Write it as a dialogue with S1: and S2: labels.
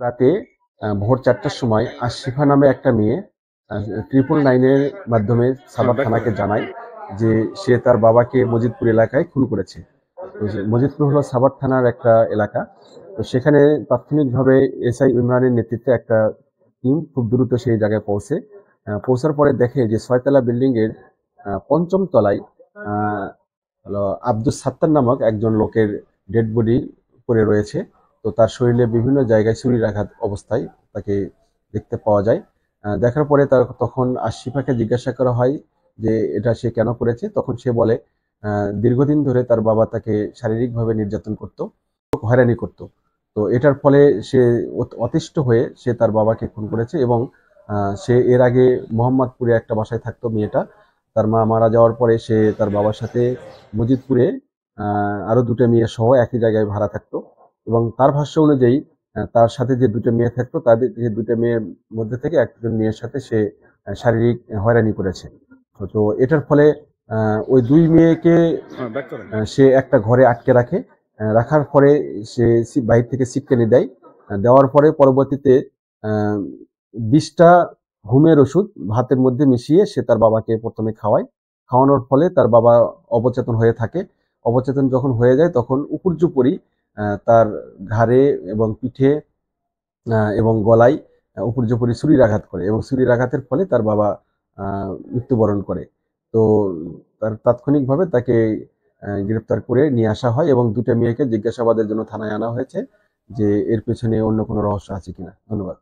S1: রাতে ভোর ৪টার সময় আশিফা নামে একটা মেয়ে 999-এর মাধ্যমে সাভার থানাকে জানায় যে সে তার বাবাকে মজিদপুর এলাকায় খুন করেছে। তো মজিদপুর হলো সাভার থানার একটা এলাকা। তো সেখানে তাৎক্ষণিকভাবে এসআই ইমরানের নেতৃত্বে একটা টিম খুব দ্রুত সেই জায়গায় পৌঁছার পরে দেখে যে ৬ তলা বিল্ডিং এর ৫ম তলায় আহ, হলো আব্দুস সাত্তার নামক একজন লোকের ডেড বডি পড়ে রয়েছে। তো তার শরীরে বিভিন্ন জায়গায় ছুরির আঘাত অবস্থায় তাকে দেখতে পাওয়া যায়। দেখার পরে তখন আশিফাকে জিজ্ঞাসা করা হয় যে এটা সে কেন করেছে। তখন সে বলে দীর্ঘদিন ধরে তার বাবা তাকে শারীরিকভাবে নির্যাতন করত, হয়রানি করত। তো এটার ফলে সে অতিষ্ঠ হয়ে সে তার বাবাকে খুন করেছে। এবং সে এর আগে মোহাম্মদপুরে একটা বাসায় থাকতো মেয়েটা। তার মা মারা যাওয়ার পরে সে তার বাবার সাথে মজিদপুরে আরো দুটো মেয়ে সহ একই জায়গায় ভাড়া থাকতো। এবং তার ভাষ্য অনুযায়ী তার সাথে যে দুটো মেয়ে থাকতো তাদের যে দুটো মেয়ের মধ্যে থেকে একজন মেয়ের সাথে সে শারীরিক হয়রানি করেছে। তো এটার ফলে ওই দুই মেয়েকে সে একটা ঘরে আটকে রাখে। রাখার পরে সে বাইরে থেকে সিটকেনি দেয়। দেওয়ার পরে পরবর্তীতে ২০টা ঘুমের ওষুধ ভাতের মধ্যে মিশিয়ে সে তার বাবাকে প্রথমে খাওয়ায়। খাওয়ানোর ফলে তার বাবা অবচেতন হয়ে থাকে। অবচেতন যখন হয়ে যায় তখন উপর্যুপরি তার ঘাড়ে এবং পিঠে এবং গলায় উপর্যুপরি ছুরির আঘাত করে এবং ছুরির আঘাতের ফলে তার বাবা মৃত্যুবরণ করে। তো তার তাৎক্ষণিকভাবে তাকে গ্রেপ্তার করে নিয়ে আসা হয় এবং দুটো মেয়েকে জিজ্ঞাসাবাদের জন্য থানায় আনা হয়েছে যে এর পেছনে অন্য কোনো রহস্য আছে কিনা। ধন্যবাদ।